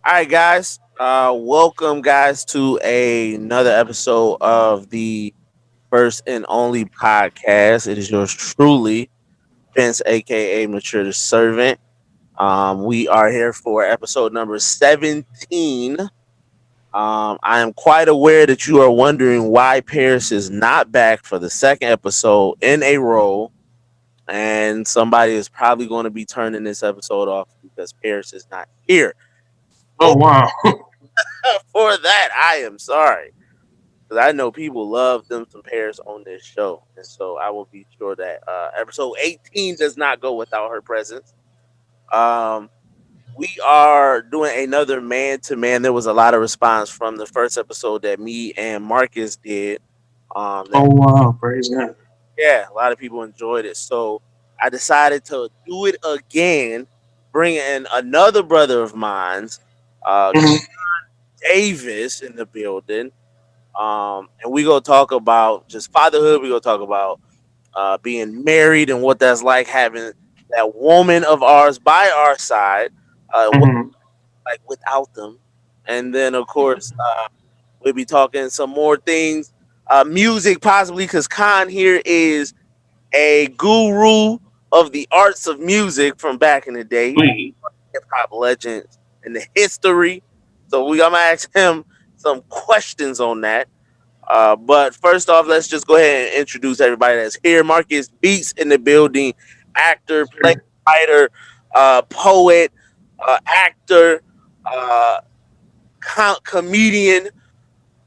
All right, guys. Welcome, guys, to another episode of the first and only podcast. It is yours truly, Vince, aka Mature the Servant. We are here for episode number 17. I am quite aware that you are wondering why Paris is not back for the second episode in a row, and somebody is probably going to be turning this episode off because Paris is not here. Oh wow. For that, I am sorry. Because I know people love them some pairs on this show. And so I will be sure that episode 18 does not go without her presence. Um, we are doing another man to man. There was a lot of response from the first episode that me and Marcus did. That Oh wow. Praise God. Yeah, a lot of people enjoyed it. So I decided to do it again, bring in another brother of mine's, Mhm. Davis, in the building. And we gonna talk about just fatherhood. We gonna talk about being married and what that's like, having that woman of ours by our side, what Mhm. like without them. And then of course we'll be talking some more things, music possibly, because Kahn here is a guru of the arts of music from back in the day, Please. hip hop legends in the history. So we gonna ask him some questions on that. But first off, let's just go ahead and introduce everybody that's here. Marcus Beeks in the building, actor, playwright, Sure. poet, actor, uh, comedian,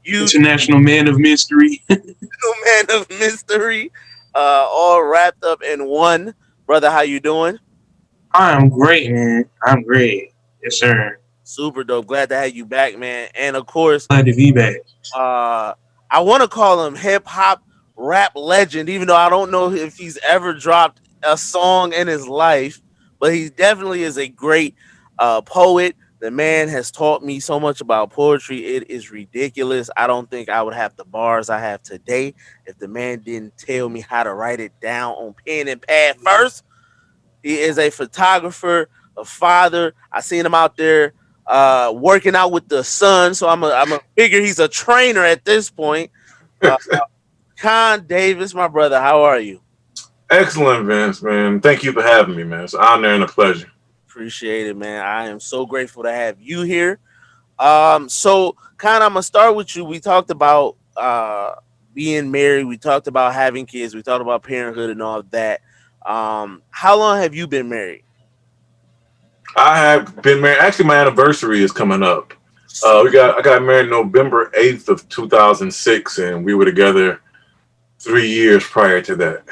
you International man of mystery. man of mystery, all wrapped up in one. Brother, how you doing? I am great, man. I'm great. Yes, sir. Super dope. Glad to have you back, man. And of course, Glad to be back. uh I want to call him hip hop rap legend, even though I don't know if he's ever dropped a song in his life, but he definitely is a great poet. The man has taught me so much about poetry. It is ridiculous. I don't think I would have the bars I have today if the man didn't tell me how to write it down on pen and pad first. He is a photographer, a father. I seen him out there working out with the son, so I'm a figure he's a trainer at this point. Uh, Kahn Davis, my brother, how are you? Excellent, Vince, man. Thank you for having me, man. It's an honor and a pleasure. Appreciate it, man. I am so grateful to have you here. So Kahn, I'm gonna start with you. We talked about being married. We talked about having kids. We talked about parenthood and all of that. How long have you been married? I have been married. Actually, my anniversary is coming up. I got married November 8th of 2006, and we were together 3 years prior to that.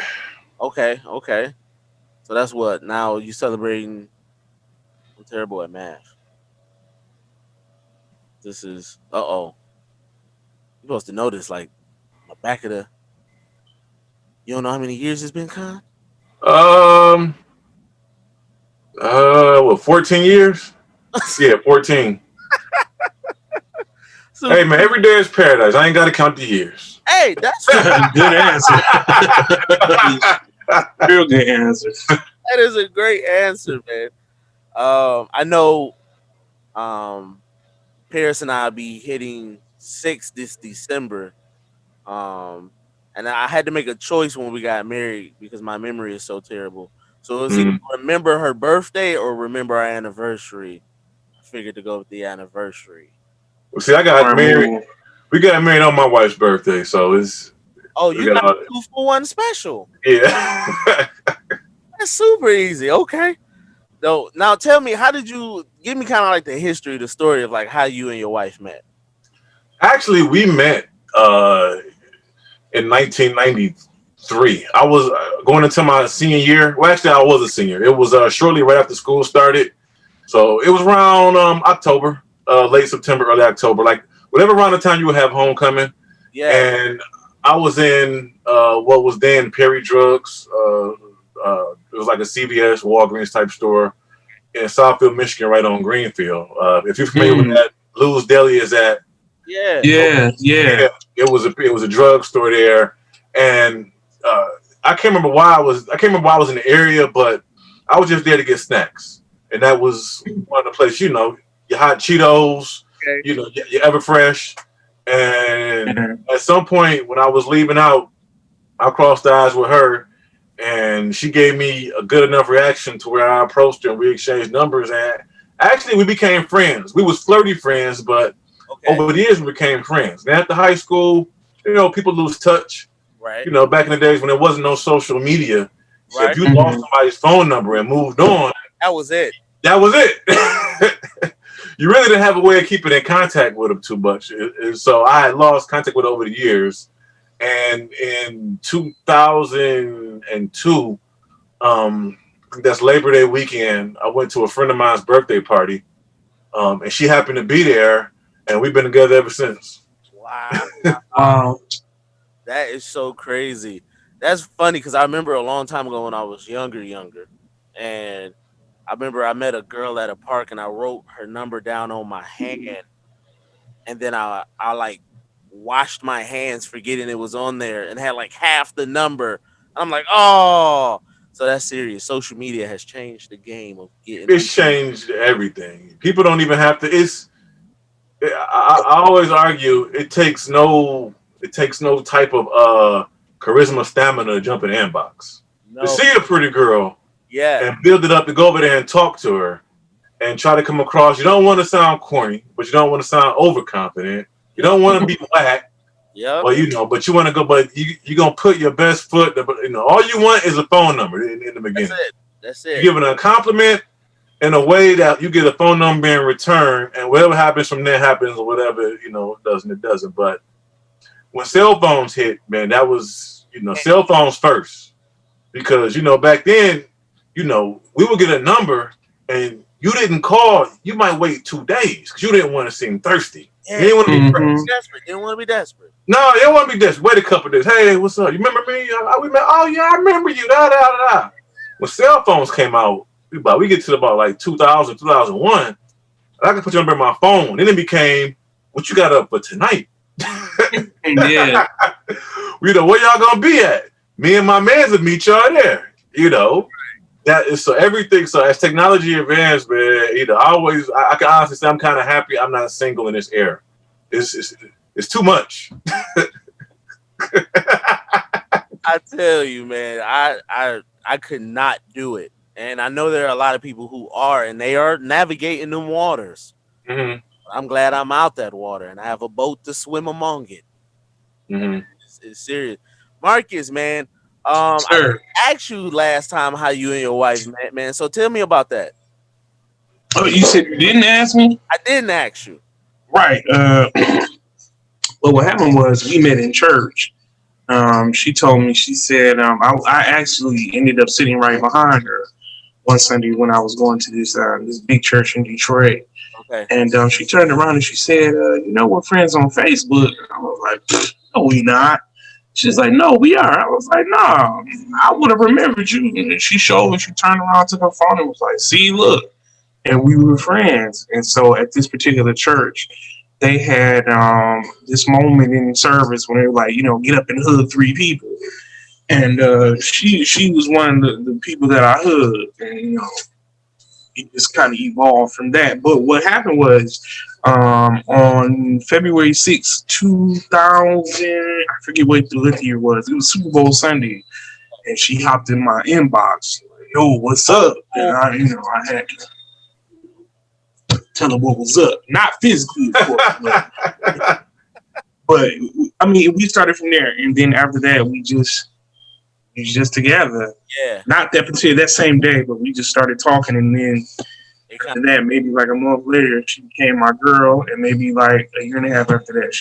Okay, okay. So that's what now you celebrating. I'm terrible at math. This is You're supposed to know this like the back of the. You don't know how many years it's been, Con? Um, 14 years? Yeah, 14. So Hey, man, every day is paradise. I ain't got to count the years. hey, that's Good answer. Real good answer. that is a great answer, man. I know um Paris and I'll be hitting 6 this December. Um, and I had to make a choice when we got married because my memory is so terrible. So it's either Mm. remember her birthday or remember our anniversary. I figured to go with the anniversary. Well, see, I got Smart married. move. We got married on my wife's birthday, so Oh, we you got got all, 2 for 1 special. yeah. That's super easy. Okay. So now tell me, how did you give me kind of like the history, the story of like how you and your wife met? Actually, we met in 1993. I was going into my senior year. Well, actually, I was a senior. It was shortly right after school started. So it was around October, late September, early October, like whatever around the time you would have homecoming. Yeah. And I was in what was then Perry Drugs. It was like a CVS, Walgreens type store in Southfield, Michigan, right on Greenfield. If you're familiar with Mm. that, Lou's Deli is at. Yeah. Yeah, yeah. Yeah, it was a drug store there, and I can't remember why I was in the area, but I was just there to get snacks, and that was one of the places. your hot Cheetos, Okay. your Everfresh. And Mhm. at some point when I was leaving out, I crossed eyes with her, and she gave me a good enough reaction to where I approached her and we exchanged numbers. And actually, we became friends. We was flirty friends, but Okay. over the years we became friends. And after high school, people lose touch. Right. Back in the days when there wasn't no social media, if Right. you lost Mhm. somebody's phone number and moved on, That was it. that was it. You really didn't have a way of keeping in contact with them too much. So I had lost contact with her over the years. And in 2002, that's Labor Day weekend, I went to a friend of mine's birthday party, and she happened to be there, and we've been together ever since. Wow. Wow. That is so crazy. That's funny because I remember a long time ago when I was younger, and I remember I met a girl at a park and I wrote her number down on my hand, and then I like washed my hands forgetting it was on there and had like half the number. I'm like, oh, so that's serious. Social media has changed the game of getting It's changed everything. People don't even have to. I always argue it takes no type of charisma, stamina to jump in the inbox. To no, see a pretty girl yeah, and build it up to go over there and talk to her and try to come across. You don't want to sound corny, but you don't want to sound overconfident. You yep, don't want to be whack, yep. but you want to go. But you're gonna put your best foot. All you want is a phone number in the That's beginning. it. That's You it. give it a compliment in a way that you get a phone number in return, and whatever happens from there happens, or whatever it doesn't. But when cell phones hit, man, that was cell phones first, because back then, we would get a number and you didn't call, you might wait 2 days because you didn't want to seem thirsty. You Yeah, didn't want to be Mhm. pressed. desperate. Didn't want to be desperate. No, you don't want to be desperate. Wait a couple of days. Hey, what's up? You remember me? We met. Oh yeah, I remember you. Da da da da. When cell phones came out, we get to about like 2000, 2001. I can put your number in my phone. Then it became, what you got up for tonight? Yeah. Where y'all gonna be at? Me and my mans will meet y'all there. That is so everything. So as technology advanced, man, I can honestly say I'm kind of happy I'm not single in this era. It's too much. I tell you, man, I could not do it, and I know there are a lot of people who are, and they are navigating them waters. Hmm. I'm glad I'm out that water, and I have a boat to swim among it. Hmm. It's serious, Marcus, man. I Sir. asked you last time how you and your wife met, man. So tell me about that. Oh, you said you didn't ask me? I didn't ask you. Right. Well, what happened was we met in church. She told me, she said, I actually ended up sitting right behind her one Sunday when I was going to this big church in Detroit. Okay. And she turned around and she said, we're friends on Facebook. I was like, no, we not. She's like, no, we are. I was like, nah, I would have remembered you. And she showed me, she turned around, took her phone and was like, see, look. And we were friends. And so at this particular church, they had this moment in service when they were like, get up and hug three people. And she was one of the people that I hugged. And, it just kind of evolved from that. But what happened was on February 6th, 2000, I forget what the year was. It was Super Bowl Sunday. And she hopped in my inbox. Like, yo, what's up? And I had to tell her what was up. Not physically, of course. But I mean, we started from there. And then after that, we was just together. Yeah. Not that same day, but we just started talking, and then It kind after that, maybe like a month later, she became my girl, and maybe like a year and a half after that,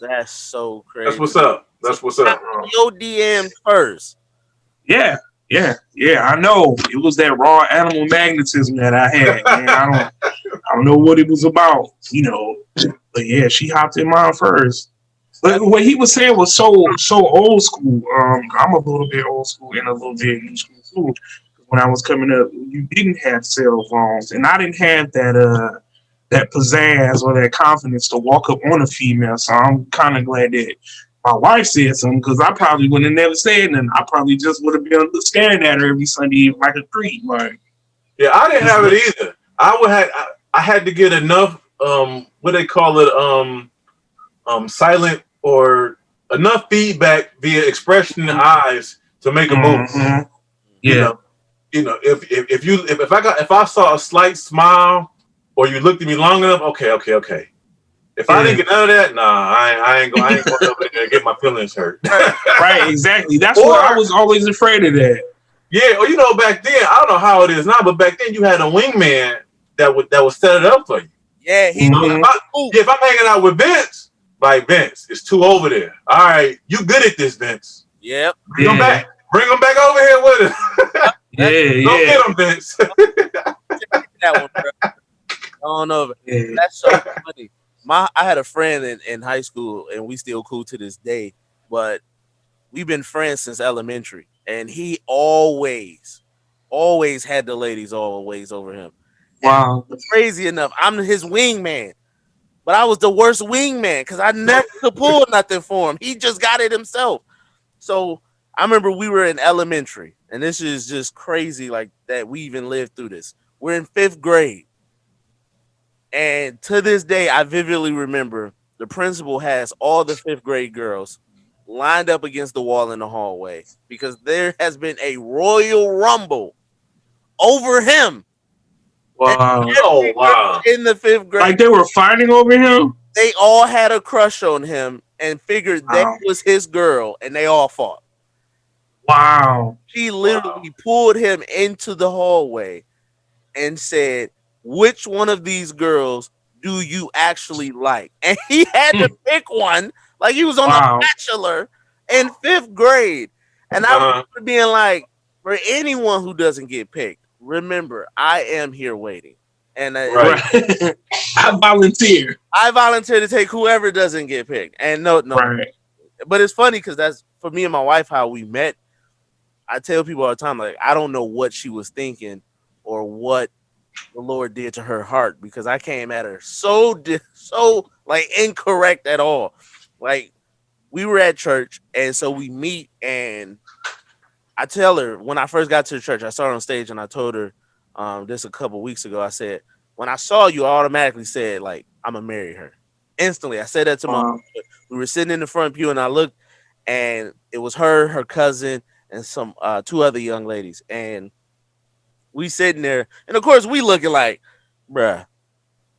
that's so That's crazy. what's up. So That's what's up. your DM first. yeah, I know it was that raw animal magnetism that I had, man. I don't know what it was about, but yeah, she hopped in mine first. But what he was saying was so old school. I'm a little bit old school and a little bit new school too. When I was coming up, you didn't have cell phones, and I didn't have that pizzazz or that confidence to walk up on a female. So I'm kind of glad that my wife said something, because I probably wouldn't have never said nothing. I probably just would have been staring at her every Sunday like a creep. Like, Yeah, I didn't have it either. I had to get enough what they call it silent or enough feedback via expression in the eyes to make a move. Mm-hmm. You Yeah. know, if I saw a slight smile or you looked at me long enough, okay. If I didn't Yeah. get none of that, nah, I ain't going over there and get my feelings hurt. Right. Exactly. That's what I Or was always afraid of that. yeah, or back then I don't know how it is now, but back then you had a wingman that would set it up for you. Yeah, he So did. Mm-hmm. Ooh, if I'm hanging out with Vince, like Vince, it's two over there. All right, you good at this, Vince. yep. Bring him Yeah. back. Bring him back over here with us. That's Yeah. Go Yeah. get him, Vince. that one, bro. I don't know. Yeah. That's so funny. I had a friend in high school, and we still cool to this day. But we've been friends since elementary, and he always had the ladies always over him. And Wow. crazy enough, I'm his wingman, but I was the worst wingman because I never could pull nothing for him. He just got it himself. So I remember we were in elementary, and this is just crazy, like that we even lived through this. We're in fifth grade, and to this day, I vividly remember the principal has all the fifth grade girls lined up against the wall in the hallway because there has been a royal rumble over him. And Wow. Oh every wow. girl in the fifth grade, Like they were fighting over him. they all had a crush on him and figured that Wow. was his girl, and they all fought. Wow. She Wow. literally pulled him into the hallway and said, "Which one of these girls do you actually like?" And he had to Mm. pick one, like he was on The Wow. Bachelor in fifth grade. And I Uh-huh. remember being like, for anyone who doesn't get picked, remember, I am here waiting. And Right. Right. I volunteer. I volunteer to take whoever doesn't get picked. And no, Right. but it's funny because that's for me and my wife how we met. I tell people all the time, like, I don't know what she was thinking or what the Lord did to her heart because I came at her so like incorrect at all. Like we were at church and so we meet and I tell her when I first got to the church, I saw her on stage and I told her this a couple weeks ago. I said, when I saw you, I automatically said like I'm gonna marry her. Instantly. I said that to my Wow. we were sitting in the front pew and I looked and it was her, her cousin, and some two other young ladies. And we sitting there, and of course we looking like, bruh,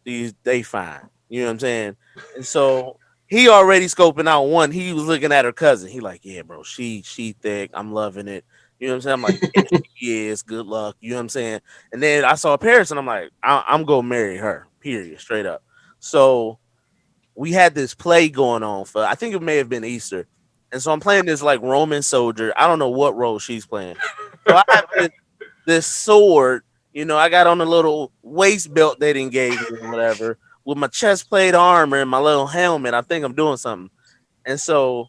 these they fine. You know what I'm saying? And so he already scoping out one. He was looking at her cousin. He like, yeah, bro, she thick. I'm loving it. You know what I'm saying? I'm like, yeah, she is. Good luck. You know what I'm saying? And then I saw Paris, and I'm like, I'm gonna marry her. Period. Straight up. So we had this play going on for I think it may have been Easter. And so I'm playing this like Roman soldier. I don't know what role she's playing. So I have this sword. You know, I got on a little waist belt they didn't gave me or whatever with my chest plate armor and my little helmet. I think I'm doing something. And so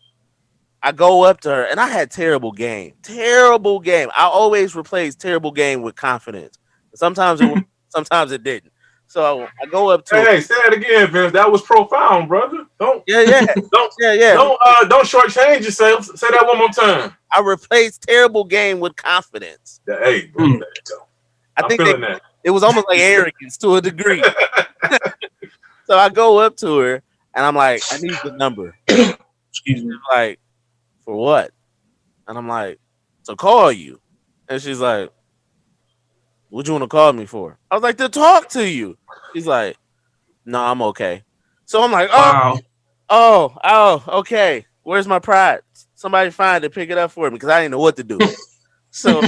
I go up to her and I had terrible game. Terrible game. I always replace terrible game with confidence. Sometimes it worked, sometimes it didn't. So I go up to her. Hey, say that again, Vince. That was profound, brother. Yeah, yeah. Don't Yeah. don't shortchange yourself. Say that one more time. I replaced terrible game with confidence. Yeah, hey, bro, Mm. there you go. I I'm think that feeling that. it was almost like arrogance to a degree. So I go up to her and I'm like, I need the number. Excuse me. Like, for what? And I'm like, to call you. And she's like, what you want to call me for? I was like, to talk to you. She's like, no, I'm okay. So I'm like, Wow. okay. Where's my pride? Somebody find it, pick it up for me because I didn't know what to do. So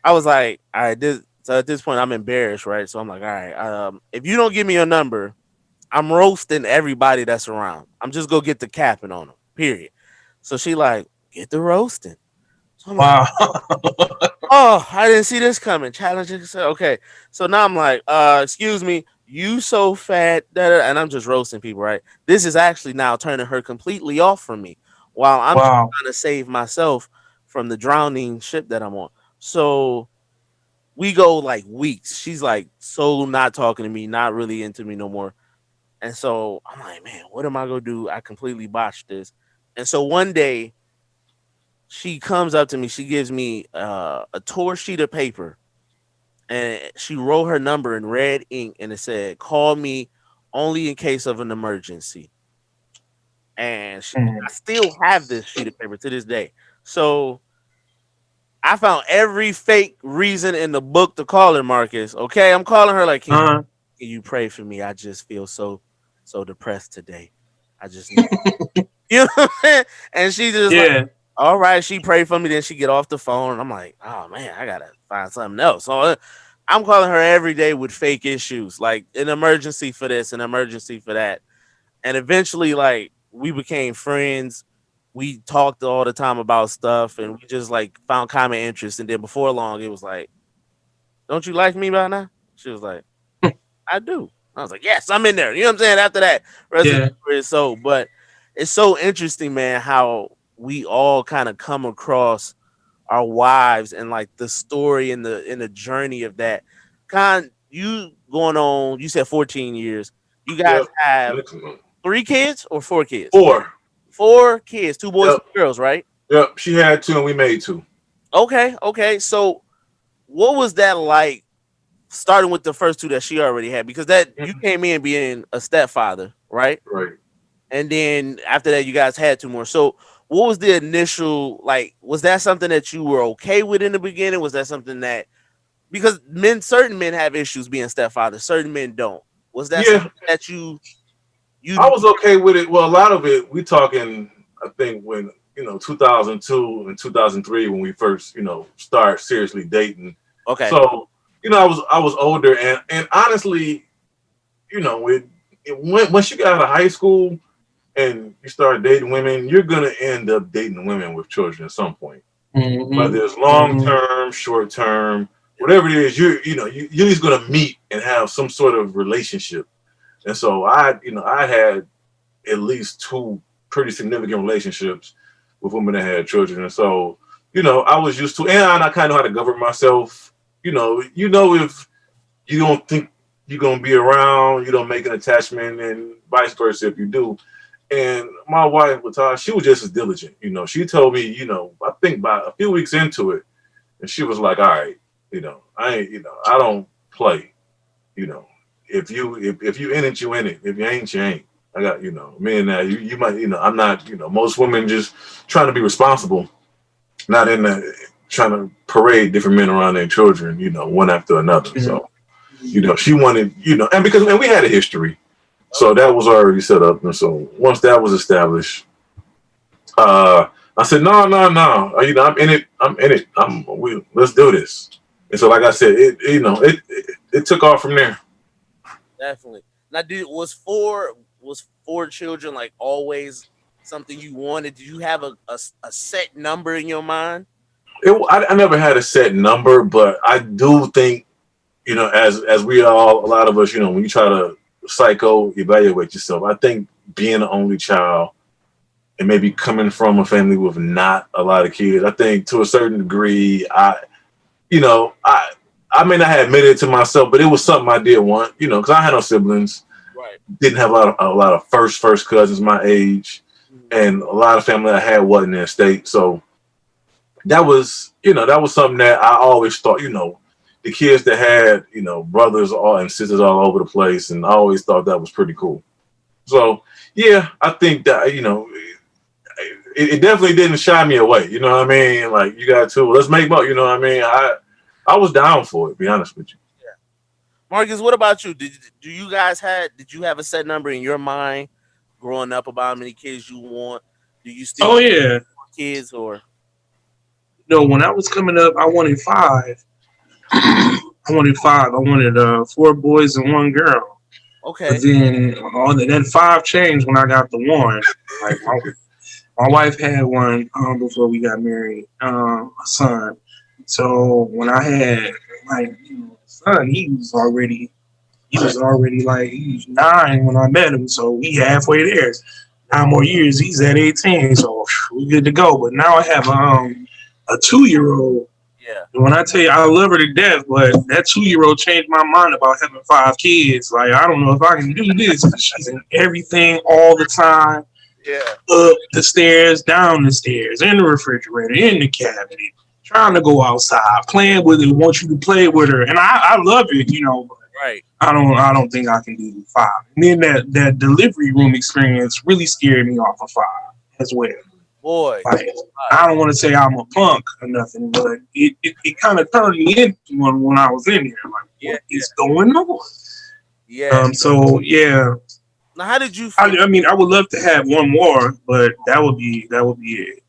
I was like, all right, so at this point I'm embarrassed, right? So I'm like, all right, if you don't give me your number, I'm roasting everybody that's around. I'm just gonna get the capping on them. Period. So she like, get the roasting. So I'm like, Wow. oh, I didn't see this coming. Challenging. Okay. So now I'm like, excuse me, you so fat, and I'm just roasting people, right? This is actually now turning her completely off from me while I'm Wow. trying to save myself from the drowning ship that I'm on. So we go like weeks. She's like so not talking to me, not really into me no more. And so I'm like, man, what am I gonna do? I completely botched this. And so one day she comes up to me, she gives me a tore sheet of paper and she wrote her number in red ink, and it said, "Call me only in case of an emergency." And Mm. I still have this sheet of paper to this day. So I found every fake reason in the book to call her, Marcus. Okay, I'm calling her like, Uh, can you pray for me? I just feel so depressed today. I just need you know what I'm saying? And she just like, yeah, all right, she prayed for me, then she get off the phone. I'm like, oh man, I gotta find something else. So I'm calling her every day with fake issues, like an emergency for this, an emergency for that. And eventually, like, we became friends. We talked all the time about stuff, and we just like found common interests. And then before long, it was like, don't you like me by now? She was like, I do. I was like, yes, I'm in there. You know what I'm saying? After that, rest of the yeah. story is so. But it's so interesting, man, how we all kind of come across our wives and like the story and the journey of that. Kahn, you going on? You said 14 years. You guys Yep. have Next month. 3 kids or 4 kids? Four. 4 kids, 2 boys, Yep. 2 girls, right? Yep. She had two and we made two. Okay, okay. So, what was that like? Starting with the first two that she already had, because that you Mhm. came in being a stepfather, right? Right. And then after that, you guys had two more. So, what was the initial like? Was that something that you were okay with in the beginning? Was that something that because certain men have issues being stepfathers, certain men don't. Was that something Yeah. that you I was okay with it. Well, a lot of it, we talking, I think, when, 2002 and 2003, when we first, start seriously dating. okay? So, I was older, and honestly, once you got out of high school and you start dating women, you're gonna end up dating women with children at some point, Mm-hmm. whether it's long Mm-hmm. term, short term, whatever it is. You're just gonna meet and have some sort of relationship. And so I had at least two pretty significant relationships with women that had children. And so, I was used to, and I kind of know how to govern myself. If you don't think you're going to be around, you don't make an attachment, and vice versa if you do. And my wife, Latasha, she was just as diligent. She told me, I think about a few weeks into it, and she was like, all right, I ain't, I don't play, you know, if you in it, you in it. If you ain't, you ain't. I got, me and that. You might, I'm not, most women just trying to be responsible, not in the trying to parade different men around their children, one after another. Yeah. So, she wanted, and because we had a history, so that was already set up. And so once that was established, I said, no, no, no. I'm in it. I'm in it. Let's do this. And so, like I said, it took off from there. Definitely. Now, was four children like always something you wanted? Did you have a set number in your mind? I never had a set number, but I do think, as we all, a lot of us, when you try to psycho evaluate yourself, I think being an only child and maybe coming from a family with not a lot of kids, I think to a certain degree, you know, I I may not have admitted it to myself, but it was something I did want, because I had no siblings, Right. didn't have a lot of first cousins my age, Mhm. and a lot of family I had wasn't in the state. So that was something that I always thought, the kids that had, brothers all and sisters all over the place, and I always thought that was pretty cool. So yeah, I think that it definitely didn't shy me away. You know what I mean? Like, you got two, let's make more. You know what I mean? I was down for it. To be honest with you. Yeah. Marcus, what about you? Did you have a set number in your mind growing up about how many kids you want? Do you still Oh want yeah. kids or No, when I was coming up, I wanted five. I wanted five. I wanted four boys and one girl. But okay? then all that five changed when I got the one. Like my wife had one before we got married, a son. So when I had a son, he was already like he was 9 when I met him. So we halfway there. 9 more years, he's at 18. So we good to go. But now I have a 2 year old. Yeah. And when I tell you I love her to death, but that 2 year old changed my mind about having five kids. Like, I don't know if I can do this. She's in everything all the time, Yeah. up the stairs, down the stairs, in the refrigerator, in the cabinet. trying to go outside, playing with her, want you to play with her, and I love it, But Right. I don't think I can do five. And then that delivery room experience really scared me off of five as well. Boy. Like I don't want to say I'm a punk or nothing, but it kind of turned me into one when I was in here. Like, Yeah. what is going on? Yeah. So yeah, Now, how did you I, feel? I mean, I would love to have one more, but that would be it.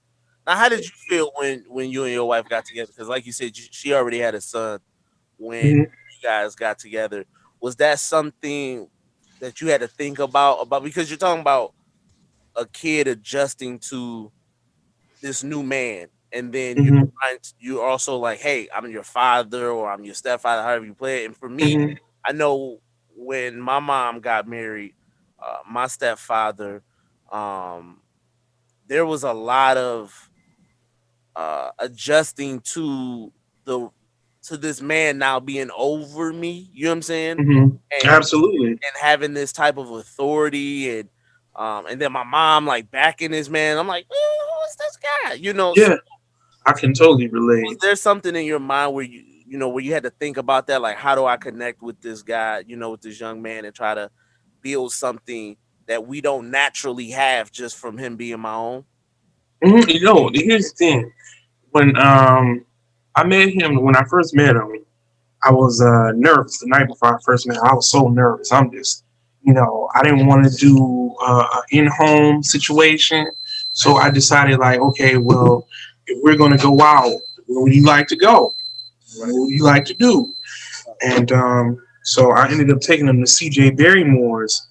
Now, how did you feel when you and your wife got together? Because, like you said, she already had a son when Hmm. you guys got together. Was that something that you had to think about because you're talking about a kid adjusting to this new man, and then Hmm. you're also like, hey, I'm your father or I'm your stepfather, however you play it. And for me, Hmm. I know when my mom got married, my stepfather, um, there was a lot of adjusting the to this man now being over me. You know what I'm saying? Hmm. And Absolutely. having this type of authority, and then my mom like backing this man. I'm like, who is this guy? So Yeah, I can totally was relate. there something in your mind where where you had to think about that, like how do I connect with this guy, with this young man, and try to build something that we don't naturally have just from him being my own? Here's the thing. When I met him, when I first met him, I was nervous the night before I first met him. I was so nervous. I'm just, I didn't want to do an in-home situation, so I decided like, okay, well, if we're gonna go out, where would you like to go? Right. What would you like to do? And so I ended up taking him to CJ Barrymore's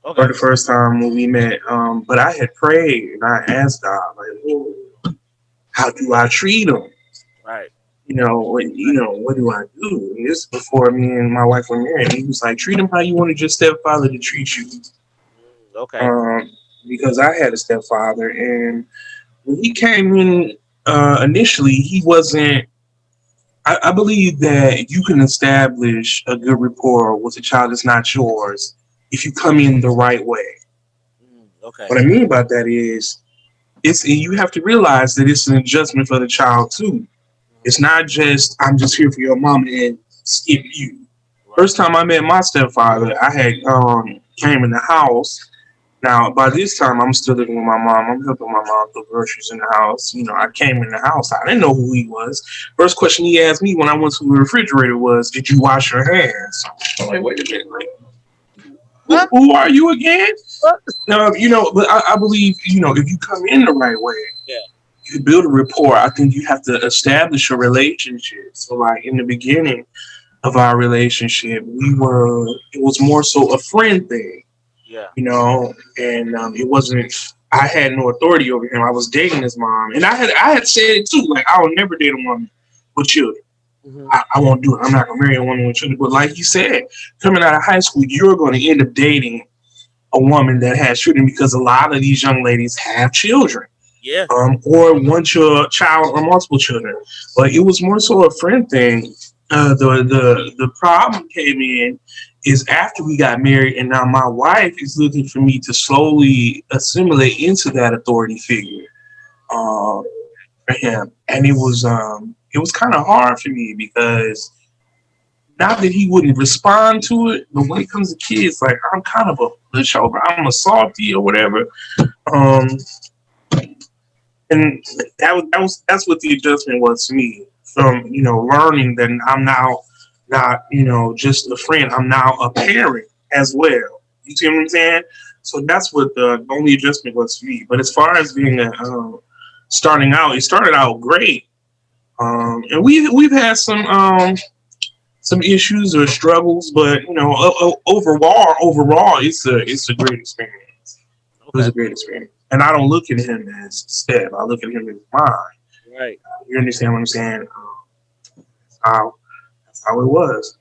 for Okay. the first time when we met. But I had prayed and I asked God, like, "Lord, how do I treat him? Right. What do I do?" And this before me and my wife were married. He was like, treat him how you wanted your stepfather to treat you. Okay. Um, because I had a stepfather, and when he came in initially, he wasn't. I believe that you can establish a good rapport with a child that's not yours if you come in the right way. Okay. What I mean by that is, you have to realize that it's an adjustment for the child too. It's not just I'm just here for your mom and skip you. Right. First time I met my stepfather, I had came in the house. Now by this time I'm still living with my mom. I'm helping my mom put groceries in the house. I came in the house. I didn't know who he was. First question he asked me when I went to the refrigerator was, "Did you wash your hands?" I'm like, wait a minute, like, Huh? who are you again? What? No, but I believe if you come in the right way, Yeah. you build a rapport. I think you have to establish a relationship. So like in the beginning of our relationship, it was more so a friend thing, Yeah. and it wasn't. I had no authority over him. I was dating his mom, and I had said it too. Like I would never date a woman with children. Hmm. I won't do it. I'm not gonna marry a woman with children. But like you said, coming out of high school, you're going to end up dating a woman that has children because a lot of these young ladies have children, Yeah. or one child or multiple children. But it was more so a friend thing. The problem came in is after we got married, and now my wife is looking for me to slowly assimilate into that authority figure um, for him, and it was kind of hard for me because not that he wouldn't respond to it, but when it comes to kids, like I'm kind of a pushover. I'm a softy or whatever. Um, and that's what the adjustment was to me from learning that I'm now not just a friend. I'm now a parent as well. You see what I'm saying? So that's what the only adjustment was for me. But as far as being starting out, it started out great. And we've had some issues or struggles, but overall, it's a great experience. It was Okay. a great experience, and I don't look at him as Steph. I look at him as mine. Right. You understand what I'm saying? How that's how it was.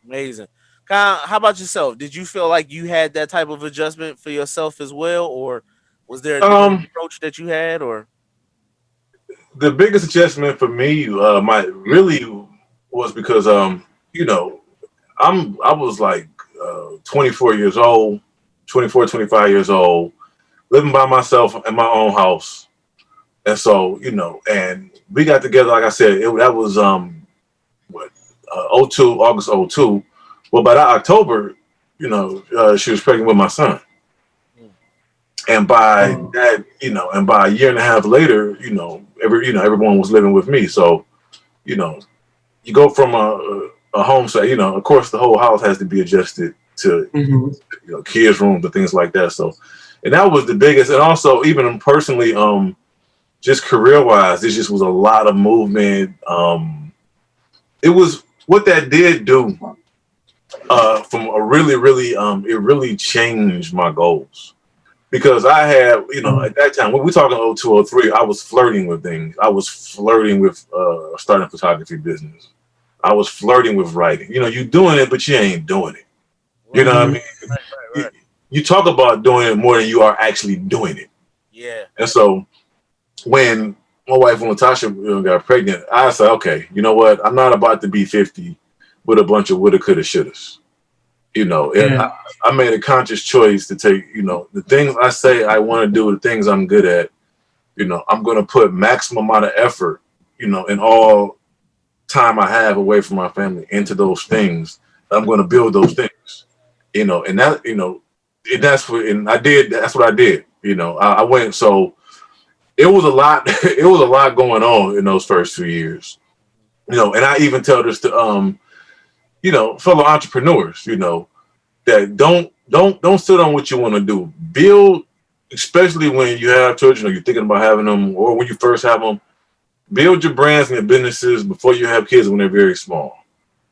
Amazing. Kyle, how about yourself? Did you feel like you had that type of adjustment for yourself as well, or was there a different Um, approach that you had? Or the biggest adjustment for me, my really was because you know, I was like 24 years old, 24, 25 years old, living by myself in my own house. And so, and we got together, like I said, that was what '02, August '02. Well, by that October, she was pregnant with my son. Mm. And by Um, that, and by a year and a half later, everyone was living with me. So, you know, you go from a home, so of course the whole house has to be adjusted to mhm. kids' rooms and things like that. So, and that was the biggest. And also, even personally, just career wise, this just was a lot of movement. It was what that did do. From a really, really, it really changed my goals because I had, Um, at that time, when we talking 02, 03, I was flirting with things. I was flirting with starting a photography business. I was flirting with writing. You doing it, but you ain't doing it. You know Right, what I mhm. mean? right, right, You, right. you talk about doing it more than you are actually doing it. Yeah. And so when my wife, when Natasha got pregnant, I said, okay, you know what? I'm not about to be 50 with a bunch of woulda, coulda, shouldas. And Yeah. I made a conscious choice to take, the things I say I want to do, the things I'm good at, I'm going to put maximum amount of effort, in all time I have away from my family into those things. I'm going to build those things, and that, and and I did, that's what I did. I went, so it was a lot, it was a lot going on in those first 2 years, and I even tell this to, fellow entrepreneurs, that don't sit on what you want to do. Build, especially when you have children or you're thinking about having them, or when you first have them. Build your brands and your businesses before you have kids when they're very small.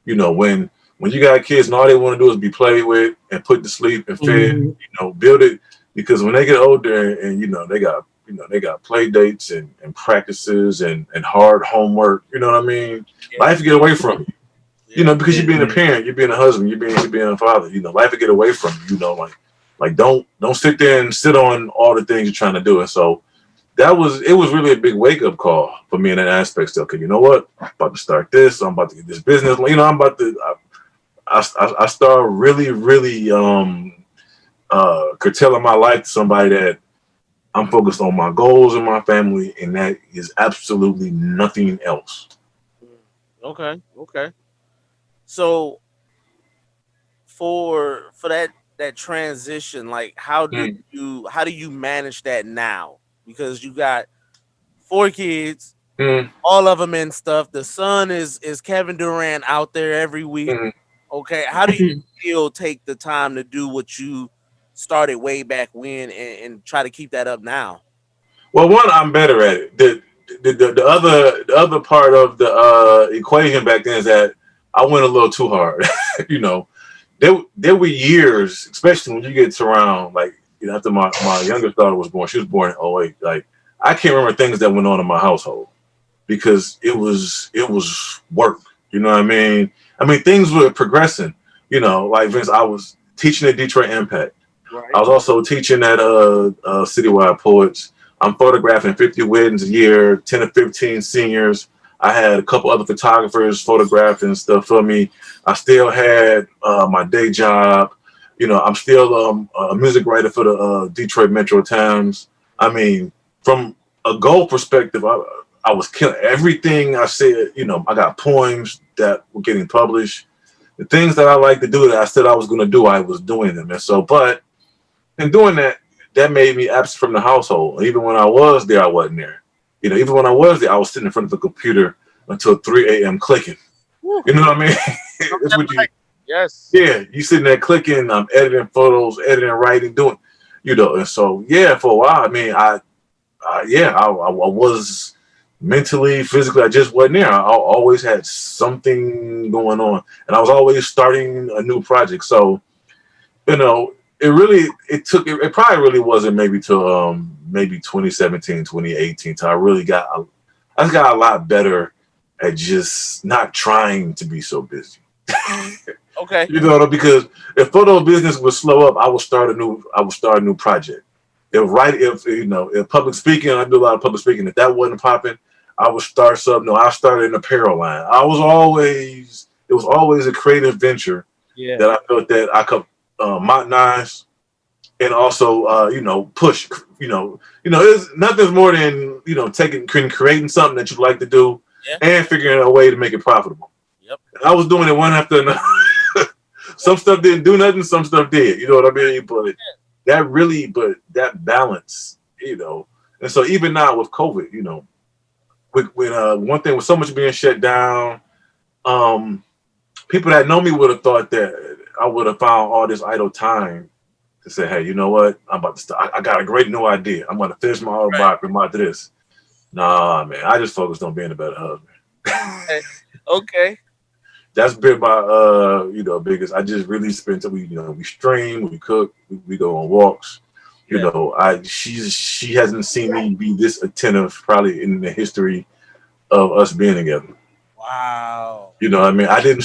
When you got kids and all they want to do is be played with and put to sleep and fed. Mhm. Build it because when they get older and they got play dates and practices and hard homework. You know what I mean? Yeah. Life get away from you. Yeah. Because you're being a Yeah. parent, you're being a husband, you're being a father. Life will get away from you. Like don't sit there and sit on all the things you're trying to do. And so it was really a big wake up call for me in that aspect. Still, okay, you know what? I'm about to start this. I'm about to get this business. I'm about to. I start really, really curtailing my life to somebody that I'm focused on my goals and my family, and that is absolutely nothing else. Mm. Okay. Okay. So for that transition, like Mm, how do you manage that now? Because you got four kids, mm, all of them in stuff. The son is Kevin Durant out there every week. mm. Okay, how do you still take the time to do what you started way back when and try to keep that up now? Well, one, I'm better at it. The other part of the equation back then is that I went a little too hard. you know, there were years, especially when you get to around like after my youngest daughter was born. She was born in '08. Like I can't remember things that went on in my household because it was work. You know what I mean? I mean things were progressing. Like Vince, I was teaching at Detroit Impact. I Right. was also teaching at Citywide Poets. I'm photographing 50 weddings a year, 10 to 15 seniors. I had a couple other photographers photographing stuff for me. I still had my day job. I'm still a music writer for the Detroit Metro Times. I mean, from a goal perspective, I was killing everything I said. I got poems that were getting published. The things that I like to do that I said I was going to do, I was doing them. And so, but in doing that, that made me absent from the household. Even when I was there, I wasn't there. Even when I was there, I was sitting in front of the computer until 3 a.m. clicking. Whew. You know what I mean? Love That's that what you, life. Yes. yeah, you sitting there clicking, editing photos, editing, writing, doing, and so, yeah, for a while, I mean, I was mentally, physically, I just wasn't there. I always had something going on, and I was always starting a new project. So, it probably really wasn't maybe till maybe 2017, 2018 till I just got a lot better at just not trying to be so busy. Okay. Because if photo business would slow up, I would start a new project. If public speaking, I do a lot of public speaking. If that wasn't popping, I would start something. No, I started an apparel line. It was always a creative venture Yeah. that I felt that I could modernize and also push. it's nothing's more than taking creating something that you like to do Yeah. and figuring out a way to make it profitable. Yep. And I was doing it one after another. Some Yep. stuff didn't do nothing, some stuff did. You know what I mean? But that balance, and so even now with COVID, with one thing with so much being shut down, um, people that know me would have thought that I would have found all this idle time to say, hey, you know what? I'm about to start. I got a great new idea. I'm going to finish my Right. autobiography. I'm about to this. Nah, man. I just focused on being a better husband. Okay. Okay. That's been my biggest. I just really spent we stream, we cook, we go on walks. Yeah. She hasn't seen me be this attentive probably in the history of us being together. Wow. You know what I mean? I did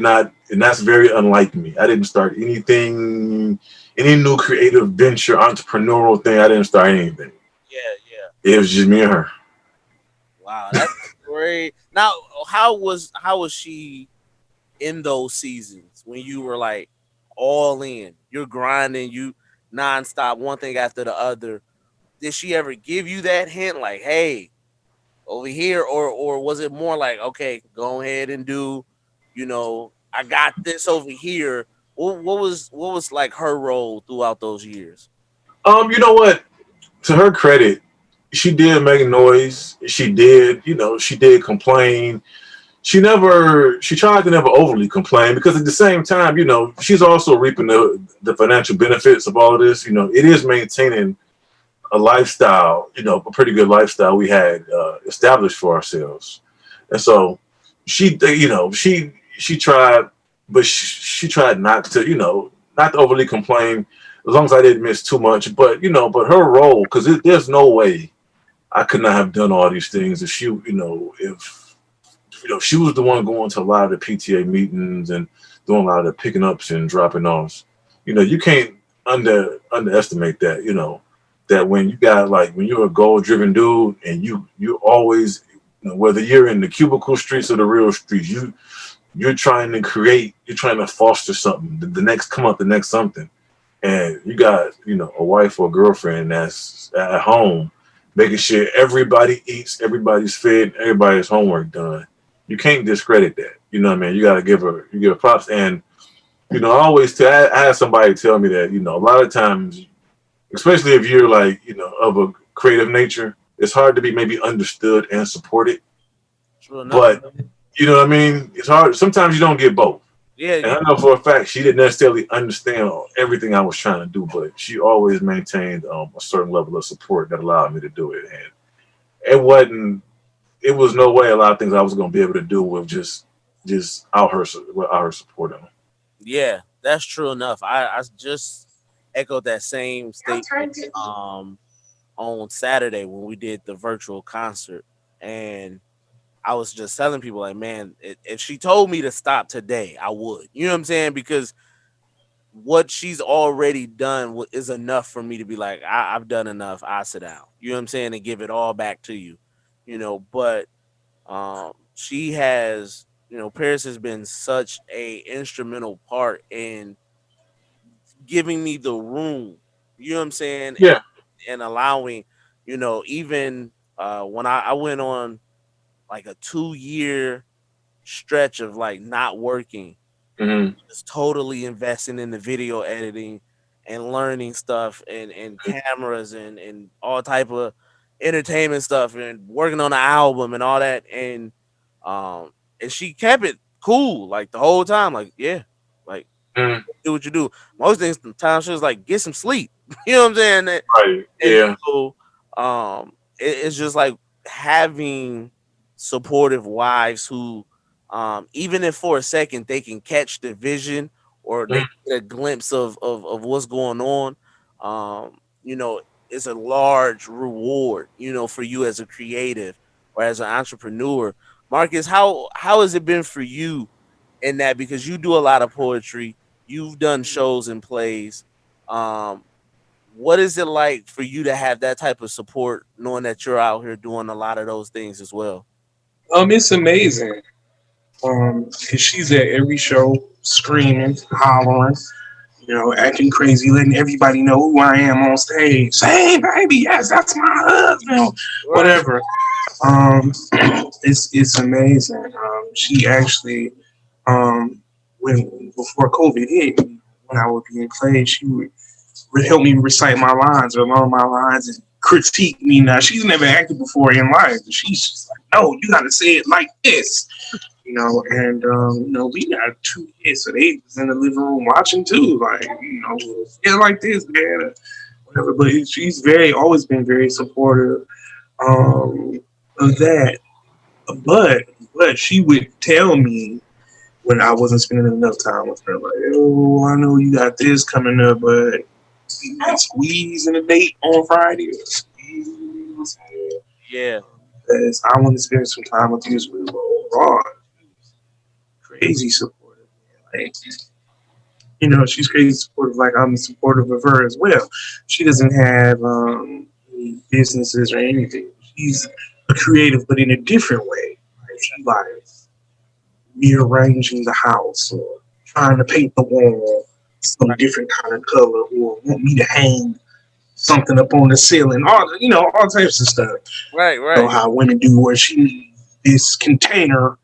not, and that's very unlike me. I didn't start anything, any new creative venture, entrepreneurial thing. I didn't start anything. Yeah. Yeah. It was just me and her. Wow. That's great. Now, how was she in those seasons when you were like all in? You're grinding. You nonstop, one thing after the other. Did she ever give you that hint, like, "Hey, over here," or was it more like, "Okay, go ahead and do, I got this over here." What was like her role throughout those years? You know what? To her credit, she did make noise. She did complain. She tried to never overly complain because at the same time, she's also reaping the financial benefits of all of this. It is maintaining a lifestyle, a pretty good lifestyle we had established for ourselves. And so she tried, but she tried not to, not to overly complain as long as I didn't miss too much. But her role, because there's no way I could not have done all these things if she was the one going to a lot of the PTA meetings and doing a lot of the picking ups and dropping offs. You can't underestimate that. That when you got like when you're a goal driven dude and you always whether you're in the cubicle streets or the real streets, you're trying to create, you're trying to foster something, the next come up, the next something, and you got a wife or a girlfriend that's at home making sure everybody eats, everybody's fed, everybody's homework done. You can't discredit that. You know what I mean? You got to give her props. And I always I had somebody tell me that a lot of times, especially if you're like of a creative nature, it's hard to be maybe understood and supported. True enough. But you know what I mean? It's hard. Sometimes you don't get both. Yeah. And Yeah. I know for a fact she didn't necessarily understand everything I was trying to do, but she always maintained a certain level of support that allowed me to do it. And it wasn't. It was no way a lot of things I was going to be able to do with just without her support on. Yeah, that's true enough. I just echoed that same statement on Saturday when we did the virtual concert, and I was just telling people like, man, if she told me to stop today, I would. You know what I'm saying? Because what she's already done is enough for me to be like, I've done enough. I sit down. You know what I'm saying? And give it all back to you. But she has, Paris has been such a instrumental part in giving me the room. You know what I'm saying? And Yeah. allowing, even when I went on like a 2 year stretch of like not working, Hmm. just totally investing in the video editing and learning stuff and cameras and all type of entertainment stuff and working on the album and all that. And she kept it cool like the whole time, like, yeah, like, Hmm. do what you do. Most things sometimes she was like, get some sleep. You know what I'm saying? Right. And Yeah. so it's just like having supportive wives who even if for a second they can catch the vision or they Mhm. get a glimpse of what's going on, um you know it's a large reward, for you as a creative or as an entrepreneur. Marcus, how has it been for you in that, because you do a lot of poetry, you've done shows and plays. um what is it like for you to have that type of support, knowing that you're out here doing a lot of those things as well? It's amazing. 'Cause she's at every show, screaming, hollering. acting crazy, letting everybody know who I am on stage. Say, hey, baby, yes, that's my husband. Right. Whatever. Um, it's amazing. She actually, um, when before COVID hit, when I would be in clay, she would help me recite my lines or learn my lines and critique me. Now she's never acted before in life. She's just like, no, you got to say it like this. And we got two kids, so they was in the living room watching too, like, yeah, like this, man, whatever. But she's always been very supportive um, of that. But she would tell me when I wasn't spending enough time with her, like, oh, I know you got this coming up, but you got squeezing a date on Friday. Squeeze, Yeah. because I want to spend some time with you as well. Raw, crazy supportive. Like, she's crazy supportive. Like I'm supportive of her as well. She doesn't have any businesses or anything. She's a creative, but in a different way. Like, she like rearranging the house or trying to paint the wall some Right. different kind of color, or want me to hang something up on the ceiling. All types of stuff. Right. You know Right. how women do, where she needs this container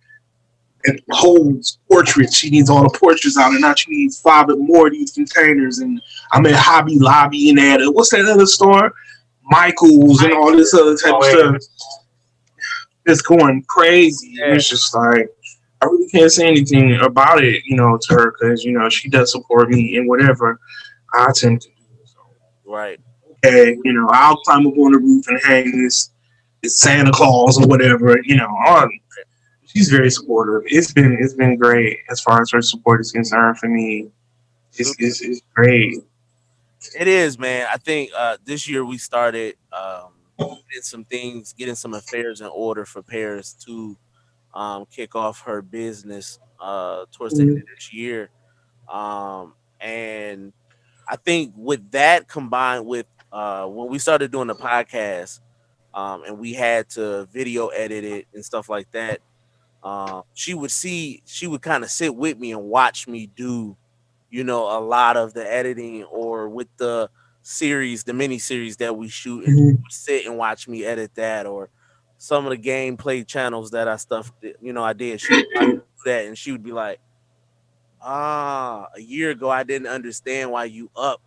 and holds portraits. She needs all the portraits out, and now she needs five or more of these containers. And I'm at Hobby Lobby and at what's that other store? Michaels and all this other type of Oh, stuff. It's going crazy, and Yeah. it's just like I really can't say anything about it, to her because she does support me in whatever I attempt to do. So, Right. okay, I'll climb up on the roof and hang this Santa Claus or whatever, on. She's very supportive. It's been great as far as her support is concerned for me. It's Super. it's, it's great. It is, man. I think this year we started getting some things, getting some affairs in order for Paris to kick off her business towards the end Mm-hmm. of this year. And I think with that combined with when we started doing the podcast, and we had to video edit it and stuff like that, she would kind of sit with me and watch me do, a lot of the editing or with the mini series that we shoot, and she would sit and watch me edit that or some of the gameplay channels that I stuff, I did. She would watch me do that and she would be like, a year ago I didn't understand why you up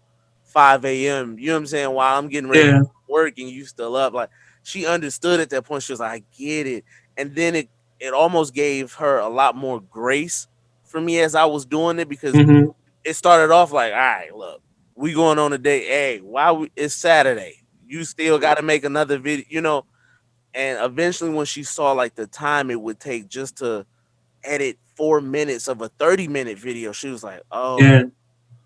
5 a.m. You know what I'm saying? While I'm getting ready to Yeah. work and you still up. Like she understood at that point. She was like, I get it. And then it almost gave her a lot more grace for me as I was doing it because Mm-hmm. it started off like, all right, look, we going on a date. Hey, it's Saturday. You still gotta make another video, and eventually when she saw like the time it would take just to edit 4 minutes of a 30-minute video, she was like, Yeah.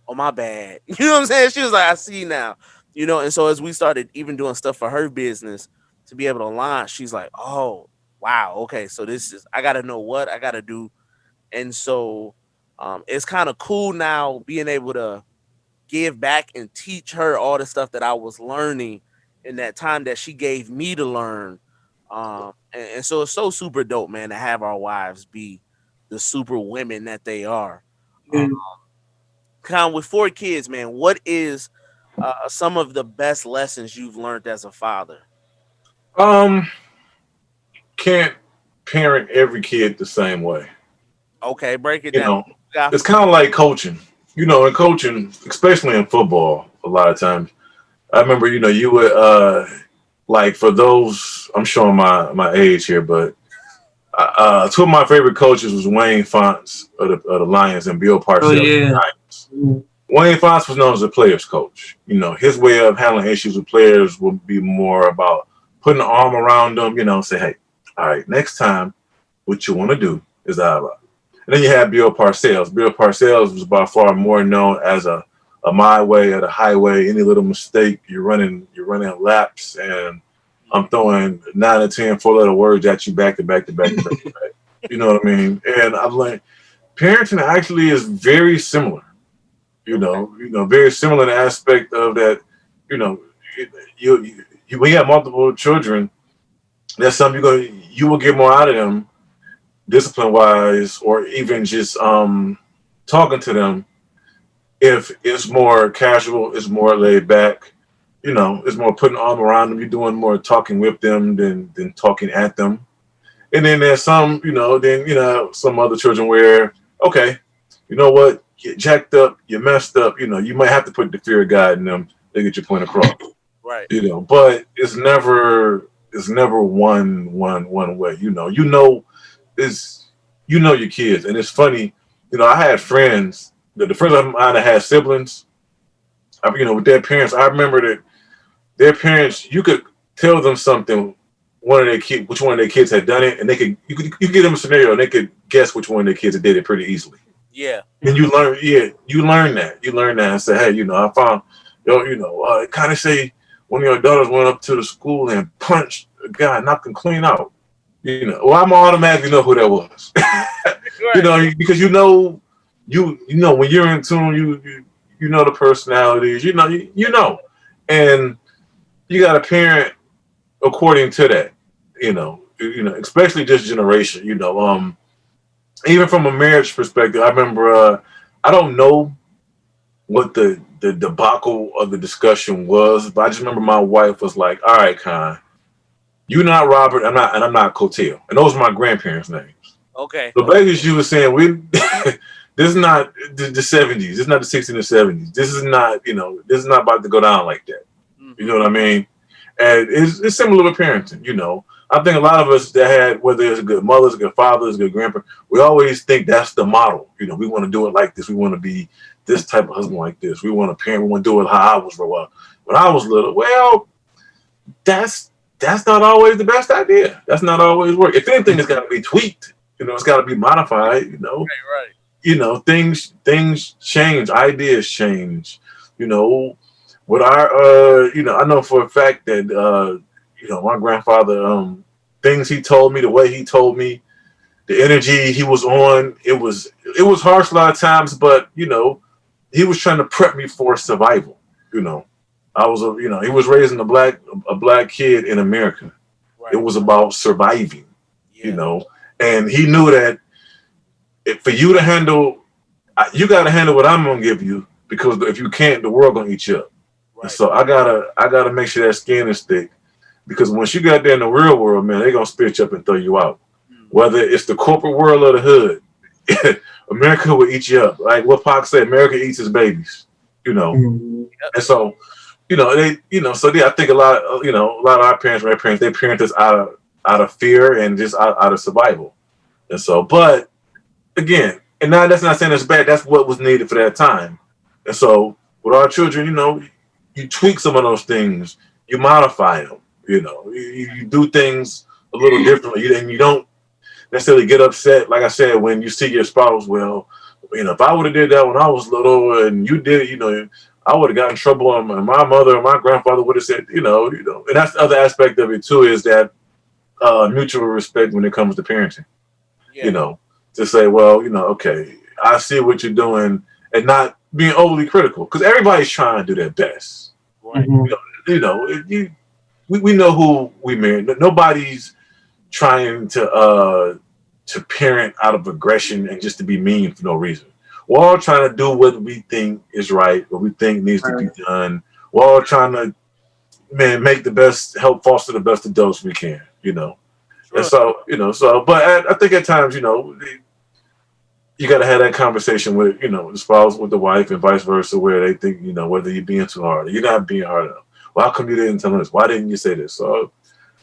oh my bad. You know what I'm saying? She was like, I see now. And so as we started even doing stuff for her business to be able to launch, she's like, oh wow, okay. So this is I gotta know what I gotta do. And so it's kind of cool now being able to give back and teach her all the stuff that I was learning in that time that she gave me to learn. And so it's so super dope, man, to have our wives be the super women that they are. Uh, Yeah. Con, with 4 kids, man, what is some of the best lessons you've learned as a father? um, can't parent every kid the same way. Okay, break it You down. know, Got it's kind of like coaching. In coaching, especially in football, a lot of times. I remember, you would like for those. I'm showing my age here, but two of my favorite coaches was Wayne Fonts of the Lions and Bill Oh Parcells of the yeah. Giants. Wayne Fonts was known as a players coach. His way of handling issues with players would be more about putting an arm around them. Say, hey, all right, next time, what you want to do is and then you have Bill Parcells. Bill Parcells was by far more known as a my way or the highway. Any little mistake, you're running laps, and I'm throwing 9 or 10 4-letter words at you back to back to back to back to back. You know what I mean? And I've learned parenting actually is very similar. okay. Very similar in the aspect of that. You know, when you have multiple children, that's something you will get more out of them discipline wise, or even just talking to them If it's more casual, it's more laid back. It's more putting arm around them. You're doing more talking with them than talking at them. And then there's some, some other children where, okay, you know what, you jacked up, you messed up. You might have to put the fear of God in them to get your point across. Right. But it's never one way. Is your kids, and it's funny. I had friends. The friends of mine that had siblings, with their parents. I remember that their parents, you could tell them something, which one of their kids had done it, and you could give them a scenario, and they could guess which one of their kids had did it pretty easily. Yeah. And you learn that and say, hey, I found, kind of say one of your daughters went up to the school and punched a guy, knocked him clean out. Well, I'm automatically know who that was. Right. Because when you're in tune, you know the personalities, and you got a parent according to that, especially this generation, even from a marriage perspective. I remember, I don't know what the debacle of the discussion was, but I just remember my wife was like, "All right, Kahn, you're not Robert, I'm not Cotel," and those are my grandparents' names. Okay. So basically, she was saying, "We this is not the '70s. This is not the '60s and '70s. This is not about to go down like that." You know Mm-hmm. what I mean? And it's similar with parenting. I think a lot of us that had, whether it's good mothers, good fathers, good grandparents, we always think that's the model. We want to do it like this. We want to be this type of husband like this. We want to parent. We want to do it how I was for a while. When I was little, well, that's that's not always the best idea. That's not always work. If anything, it's got to be tweaked. It's got to be modified. Right. Things change, ideas change. You know, with our I know for a fact that my grandfather, things he told me, the way he told me, the energy he was on, it was harsh a lot of times, but he was trying to prep me for survival. You know, he was raising a black kid in America. It Right. was about surviving. You Yeah. know, and he knew that for you to handle, you got to handle what I'm gonna give you, because if you can't, the world gonna eat you up. And Right. so I gotta make sure that skin is thick, because once you got there in the real world, man, they gonna spit you up and throw you out. Mm. Whether it's the corporate world or the hood, America will eat you up. Like what Pac said, America eats its babies. You know, Mhm. Yep. and so I think a lot of our parents, my parents, they parent us out of fear and just out of survival. And so, but again, and now that's not saying it's bad. That's what was needed for that time. And so, with our children, you tweak some of those things, you modify them. You do things a little differently, and you don't necessarily get upset. Like I said, when you see your spouse, well, if I would have did that when I was little, and you did it, I would have gotten in trouble, and my mother or my grandfather would have said, and that's the other aspect of it too, is that mutual respect when it comes to parenting. you Yeah. know, to say, well, okay, I see what you're doing, and not being overly critical, because everybody's trying to do their best. Right. Mhm. We know who we marry. Nobody's trying to parent out of aggression and just to be mean for no reason. We're all trying to do what we think is right, what we think needs to be Right. done. We're all trying to, man, make the best, help foster the best adults we can. And Sure. but I think at times, you got to have that conversation with, the spouse, with the wife, and vice versa, where they think, whether you're being too hard or you're not being hard enough. Well, how come you didn't tell us? Why didn't you say this? So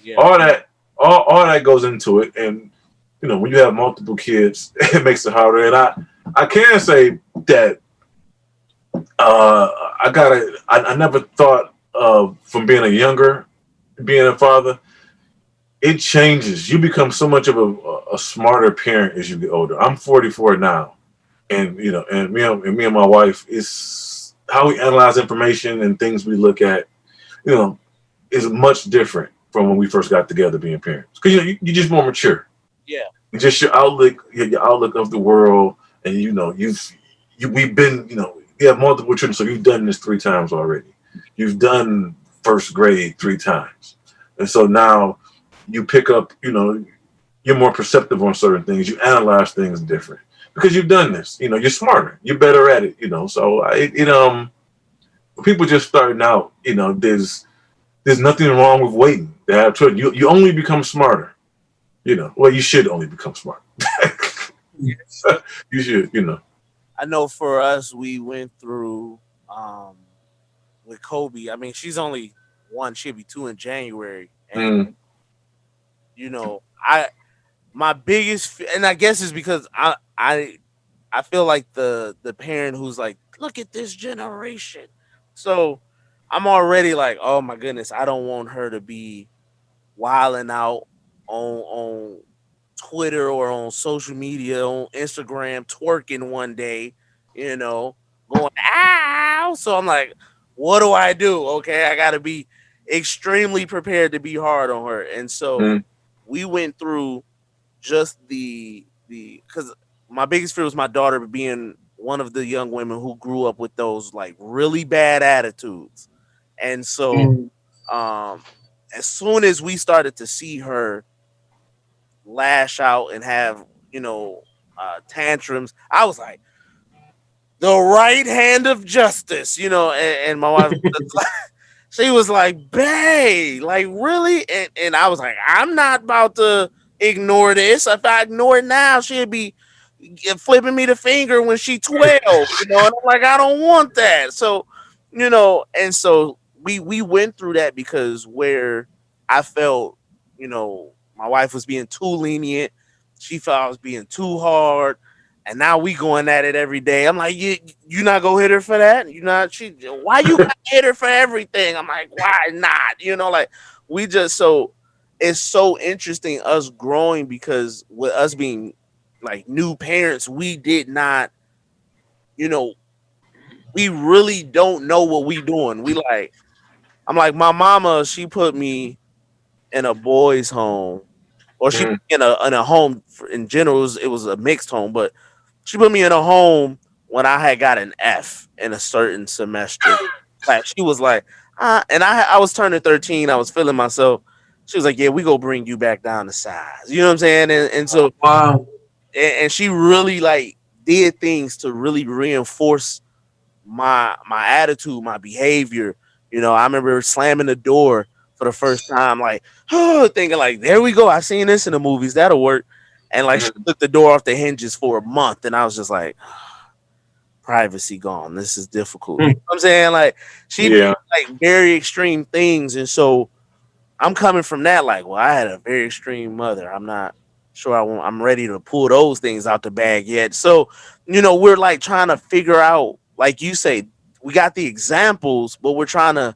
Yeah. all that, all that goes into it. And, when you have multiple kids, it makes it harder. And I can say that I never thought of, from being a younger, being a father, it changes. You become so much of a smarter parent as you get older. I'm 44 now, and me and my wife, is how we analyze information and things we look at. You know, is much different from when we first got together being parents, because you're just more mature. Yeah. Just your outlook of the world, and we've been, you have multiple children, so you've done this 3 times already. You've done first grade 3 times, and so now you pick up, you're more perceptive on certain things. You analyze things different. because you've done this. You're smarter. You're better at it. So when people just starting out, there's nothing wrong with waiting. They have children. You only become smarter. Well, you should only become smart. Yes. You should. I know for us, we went through um, with Kobe. I mean, she's only one; she'll be two in January, and Mm, I my biggest, and I guess it's because I feel like the parent who's like, look at this generation. So I'm already like, oh my goodness, I don't want her to be wilding out on Twitter or on social media, on Instagram, twerking one day, you know, going ow. So I'm like, what do I do? Okay, I got to be extremely prepared to be hard on her. And so mm, we went through just the because my biggest fear was my daughter being one of the young women who grew up with those like really bad attitudes. And so Mm. um as soon as we started to see her lash out and have tantrums, I was like, the right hand of justice, and my wife she was like, "Bae, like really?" And I was like, "I'm not about to ignore this. If I ignore it now, she'll be flipping me the finger when she 12." And I'm like, "I don't want that." So, and so we went through that because where I felt, my wife was being too lenient. She felt I was being too hard. And now we going at it every day. I'm like, you not gonna hit her for that? You not she? Why you gotta hit her for everything? I'm like, why not? Like we just so it's so interesting us growing because with us being like new parents, we did not, you know, we really don't know what we doing. We like, I'm like, my mama, she put me in a boys' home, or she put mm, me in a home in general. It was a mixed home, but she put me in a home when I had got an F in a certain semester class. She was like, and I was turning 13. I was feeling myself. She was like, yeah, we go bring you back down to size. You know what I'm saying? And so, Wow. and she really like did things to really reinforce my attitude, my behavior. I remember slamming the door for the first time, like, thinking like, there we go. I seen this in the movies. That'll work. And like she mm. took the door off the hinges for a month, and I was just like, privacy gone. This is difficult. You know Mm. what I'm saying? Like she did Yeah. like very extreme things, and so I'm coming from that. Like, well, I had a very extreme mother. I'm not sure I'm ready to pull those things out the bag yet. So, we're like trying to figure out, like you say, we got the examples, but we're trying to,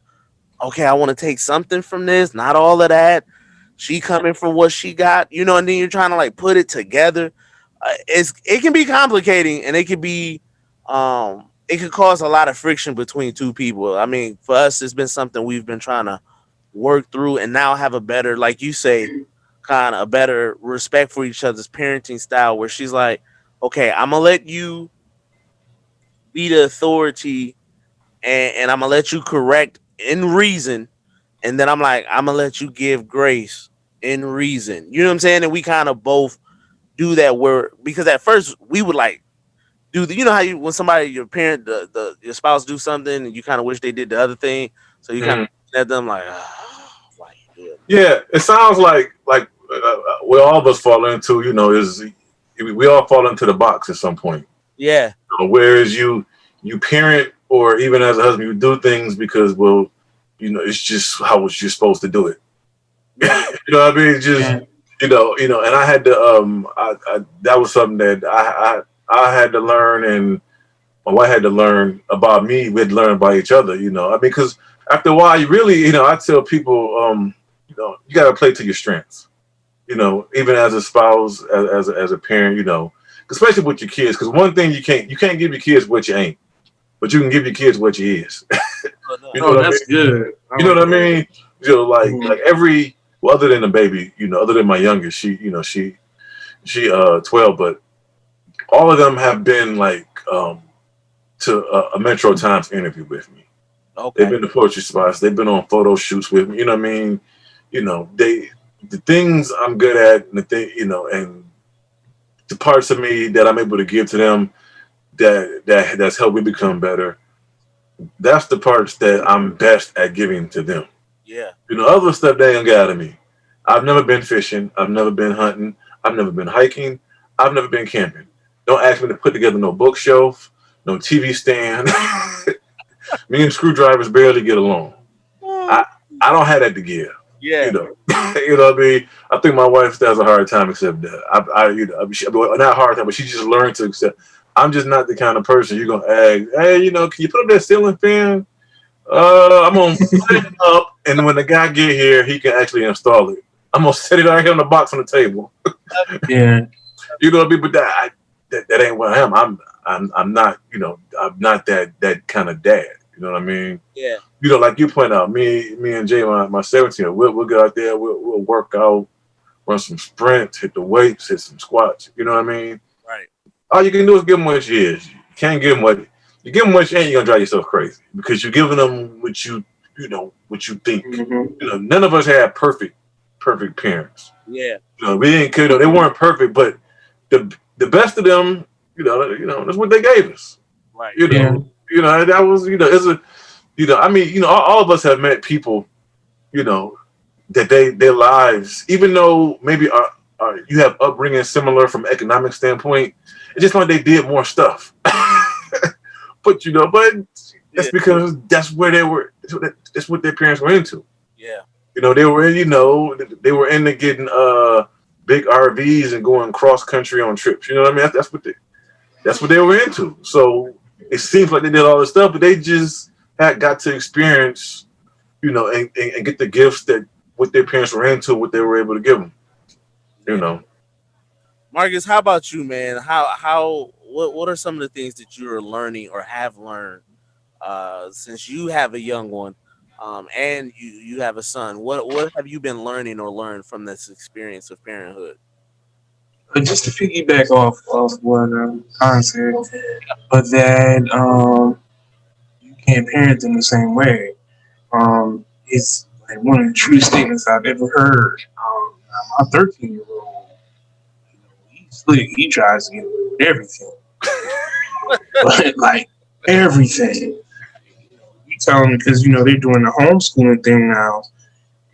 okay, I want to take something from this, not all of that. She coming from what she got, and then you're trying to like put it together. It can be complicating, and it could cause a lot of friction between two people. I mean, for us, it's been something we've been trying to work through, and now have a better, like you say, kind of a better respect for each other's parenting style. Where she's like, okay, I'm gonna let you be the authority, and I'm gonna let you correct in reason, and then I'm like, I'm gonna let you give grace in reason. You know what I'm saying? And we kind of both do that. Where because at first we would like do the, how you when somebody your parent your spouse do something and you kind of wish they did the other thing, so you kind Mm. of at them like, why you doing Yeah. It sounds like we all of us fall into. Is we all fall into the box at some point. Yeah. Whereas you parent, or even as a husband, you do things because, well, it's just how you're supposed to do it. Yeah. You know what I mean? Just Yeah. and I had to that was something that I had to learn, and my wife had to learn about me. We had to learn about each other. I mean, because after a while, you really, I tell people, you got to play to your strengths. Even as a spouse, as a parent, especially with your kids. Because one thing you can't give your kids what you ain't, but you can give your kids what you is. Oh, no. You know Oh, what I mean? that's good. I You know like what I that. mean? Like Mhm. every, well, other than the baby, other than my youngest, she 12, but all of them have been like to a Metro Times interview with me. They've Okay. been to poetry spots. They've been on photo shoots with me. You know what I mean? They the things I'm good at, and the thing, and the parts of me that I'm able to give to them that's helped me become better. That's the parts that I'm best at giving to them. Yeah. Other stuff they ain't got to me. I've never been fishing. I've never been hunting. I've never been hiking. I've never been camping. Don't ask me to put together no bookshelf, no TV stand. Me and screwdrivers barely get along. I I don't have that to give. You Yeah. know, what I mean. I think my wife still has a hard time accepting that. Not hard time, but she just learned to accept. I'm just not the kind of person you're gonna ask. Hey, can you put up that ceiling fan? I'm gonna put it up, and when the guy get here, he can actually install it. I'm gonna set it out here on the box on the table. Yeah. You know what I mean? But that ain't what I am. I'm not. I'm not that kind of dad. You know what I mean? Yeah. Like you point out, me and Jay, my 17, we'll go out there, we'll work out, run some sprints, hit the weights, hit some squats. You know what I mean? Right. All you can do is give them what she is. You can't give them what you give them what you ain't. You're gonna drive yourself crazy because you're giving them what you think. Mm-hmm. None of us had perfect parents. Yeah. We ain't could. They weren't perfect, but the best of them, that's what they gave us. Right. Yeah. That was it's a I mean all of us have met people that their lives, even though maybe you have upbringing similar from economic standpoint, it's just like they did more stuff. But that's Yeah. because that's where they were. That's what their parents were into. Yeah. They were they were into getting big RVs and going cross country on trips. You know what I mean? That's what they were into. So it seems like they did all this stuff, but they just had got to experience, and get the gifts that what their parents were into, what they were able to give them. You Yeah. know, Marcus, how about you, man? What are some of the things that you're learning or have learned since you have a young one, and you have a son? What have you been learning or learned from this experience of parenthood? But just to piggyback off what Kahn said, but that you can't parent them the same way. It's like one of the truest statements I've ever heard. My 13-year-old, he's slick. He tries to get away with everything, but like everything. You tell him because they're doing the homeschooling thing now,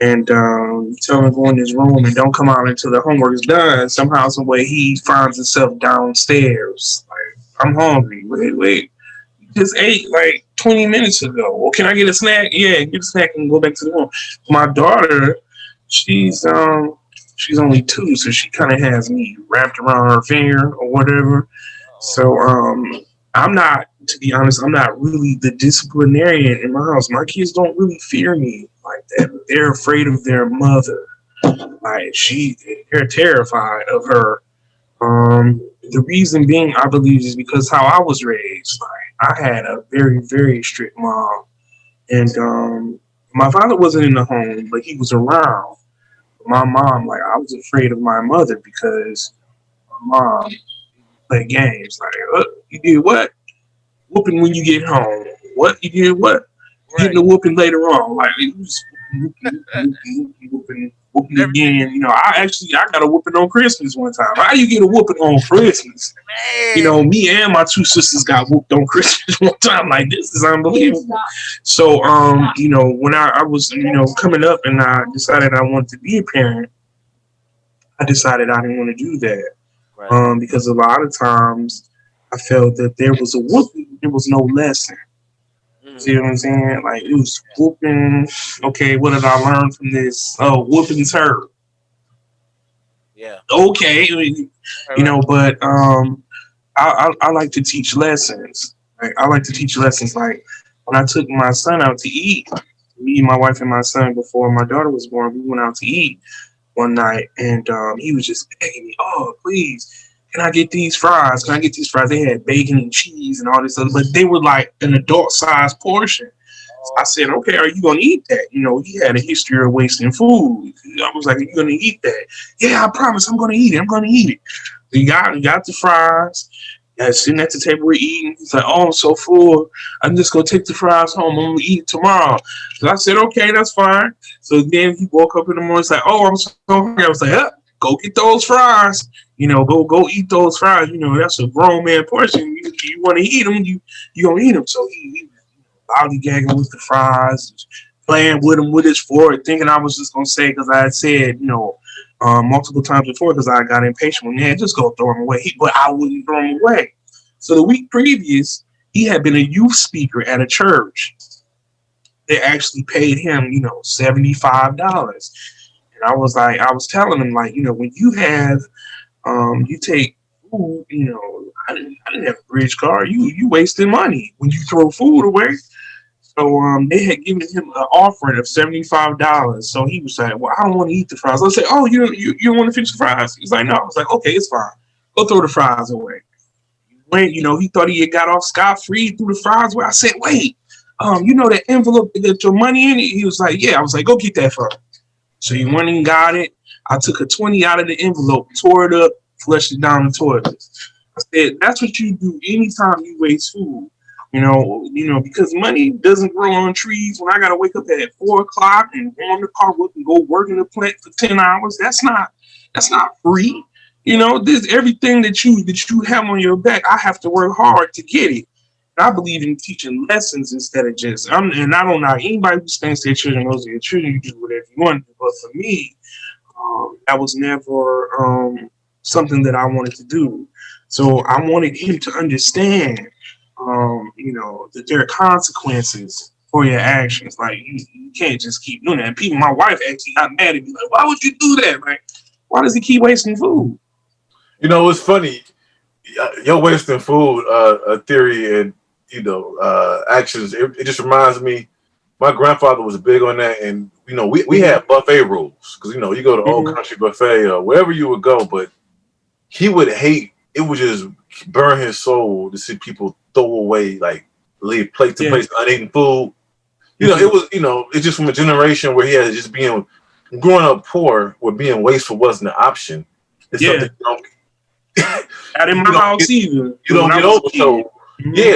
and you tell him to go in his room and don't come out until the homework is done. Somehow, some way, he finds himself downstairs. Like, I'm hungry. Wait. You just ate like 20 minutes ago. Well, can I get a snack? Yeah, get a snack and go back to the room. My daughter, she's she's only 2, so she kind of has me wrapped around her finger or whatever. Oh, So I'm not, to be honest, I'm not really the disciplinarian in my house. My kids don't really fear me like that. They're afraid of their mother. Like they're terrified of her. The reason being, I believe, is because how I was raised. Like I had a very, very strict mom, and my father wasn't in the home, but he was around. My mom, like I was afraid of my mother because my mom play games. Like, you did what? Whooping when you get home. What you did? What? Getting right. the whooping later on. Like it was whooping Never again. I got a whooping on Christmas one time. How you get a whooping on Christmas? man. Me and my 2 sisters got whooped on Christmas one time. Like this is unbelievable. So when I was coming up and I decided I wanted to be a parent, I decided I didn't want to do that. Right. Because a lot of times I felt that there was a whooping, there was no lesson. Mm, See what I'm saying? Like it was whooping. Okay, what did I learn from this? Oh, whooping's hurt. yeah. Okay, Right. Right. but I like to teach lessons. Like I like to teach lessons. Like when I took my son out to eat, me, my wife, and my son before my daughter was born, we went out to eat one night, and he was just begging me, "Oh, please, can I get these fries? Can I get these fries?" They had bacon and cheese and all this other, but they were like an adult-sized portion. So I Oh, said, "Okay, are you gonna eat that?" He had a history of wasting food. I was like, "Are you gonna eat that?" "Yeah, I promise, I'm gonna eat it. I'm gonna eat it." We got the fries. Yeah, sitting at the table, we're eating. He's like, "Oh, I'm so full. I'm just gonna take the fries home. I'm gonna eat it tomorrow." So I said, "Okay, that's fine." So then he woke up in the morning. He's like, "Oh, I'm so hungry." I was like, "Huh?" go get those fries. Go eat those fries. That's a grown man portion. You want to eat them, you gonna eat them. So he lollygagging with the fries, playing with him with his fork, thinking I was just gonna say because I had said multiple times before because I got impatient with man, just go throw him away. But I wouldn't throw him away. So the week previous, he had been a youth speaker at a church. They actually paid him, $75. And I was telling him like, when you have, you take food, I didn't have a bridge card. You wasting money when you throw food away. So they had given him an offering of $75. So he was like, well, I don't want to eat the fries. I said, oh, you don't want to finish the fries? He's like, no. I was like, okay, it's fine. Go throw the fries away. When he thought he had got off scot-free through the fries. Where I said, wait, that envelope that your money in it? He was like, yeah. I was like, go get that for him. So he went and got it. I took a 20 out of the envelope, tore it up, flushed it down the toilet. I said, that's what you do anytime you waste food. Because money doesn't grow on trees. When I gotta wake up at 4 o'clock and warm the car up and go work in the plant for 10 hours, that's not free. This everything that you have on your back, I have to work hard to get it. I believe in teaching lessons instead of just. And I don't know anybody who thinks their children knows their children. You do whatever you want to do. But for me, that was never something that I wanted to do. So I wanted him to understand, that there are consequences for your actions. Like you can't just keep doing that. And people, my wife actually got mad at me. Like, why would you do that? Like, why does he keep wasting food? It's funny. Your wasting food theory and actions. It just reminds me. My grandfather was big on that, and we had buffet rules because you go to Old Country Buffet or wherever you would go, but he would hate. It would just burn his soul to see people throw away, like leave plate to place uneaten food. It was it's just from a generation where he had just being growing up poor, where being wasteful wasn't an option. It's something you don't. Out in my house either. You don't get over. So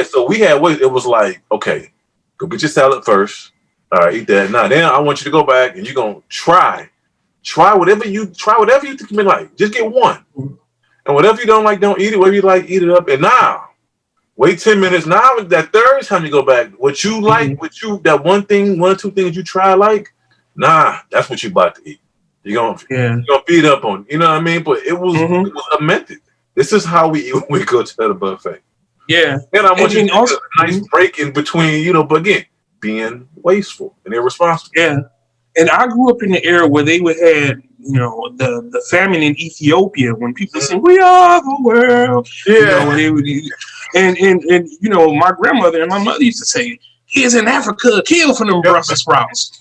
so we had waste. It was like, okay, go get your salad first. All right, eat that. Now then I want you to go back and you're gonna try whatever you think you may like. Just get one. And whatever you don't like, don't eat it. Whatever you like, eat it up. And now, wait 10 minutes. Now that third time you go back, what you like, that one or two things you try that's what you about to eat. You're gonna feed up on. You know what I mean? But it was a method. This is how we eat when we go to the buffet. Yeah. And I want you to also a nice break in between, but again, being wasteful and irresponsible. Yeah. And I grew up in the era where they would have, the famine in Ethiopia when people say, we are the world. Yeah. They would, and my grandmother and my mother used to say, kids in Africa killed for them Brussels sprouts.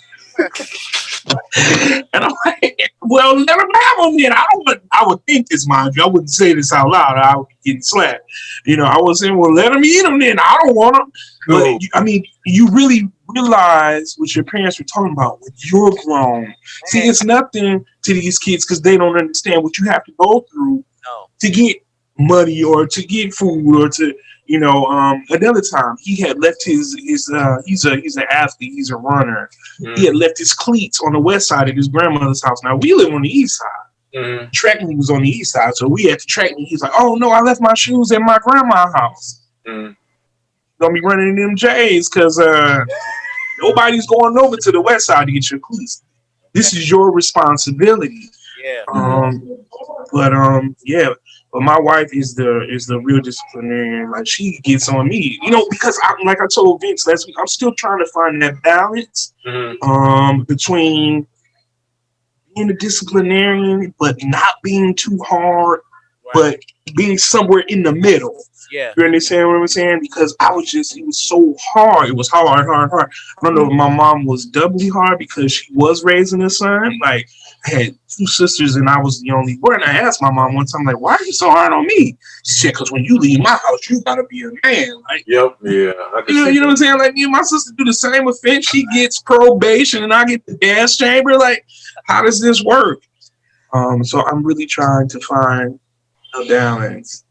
And I'm like, well, let them have them then. I would think this, mind you. I wouldn't say this out loud. I would get slapped. I was saying, well, let them eat them then. I don't want them. Cool. But you really realize what your parents were talking about when you're grown. See, it's nothing to these kids because they don't understand what you have to go through to get money or to get food or to, another time he had left his he's an athlete, he's a runner. He had left his cleats on the west side of his grandmother's house. Now we live on the east side. Track meet was on the east side, so we had to track meet. He's like, oh no, I left my shoes at my grandma's house. Gonna be running in them J's because nobody's going over to the west side to get your cleats. This is your responsibility. But my wife is the real disciplinarian. Like she gets on me, because like I told Vince last week, I'm still trying to find that balance between being a disciplinarian but not being too hard, but being somewhere in the middle. Yeah. You understand what I'm saying? Because it was so hard. It was hard. I don't know if my mom was doubly hard because she was raising a son. Like, I had two sisters and I was the only boy. And I asked my mom one time, like, why are you so hard on me? She said, because when you leave my house, you got to be a man. Like, yep, yeah. You know what I'm saying? Like, me and my sister do the same offense. She gets probation and I get the gas chamber. Like, how does this work? So I'm really trying to find a balance.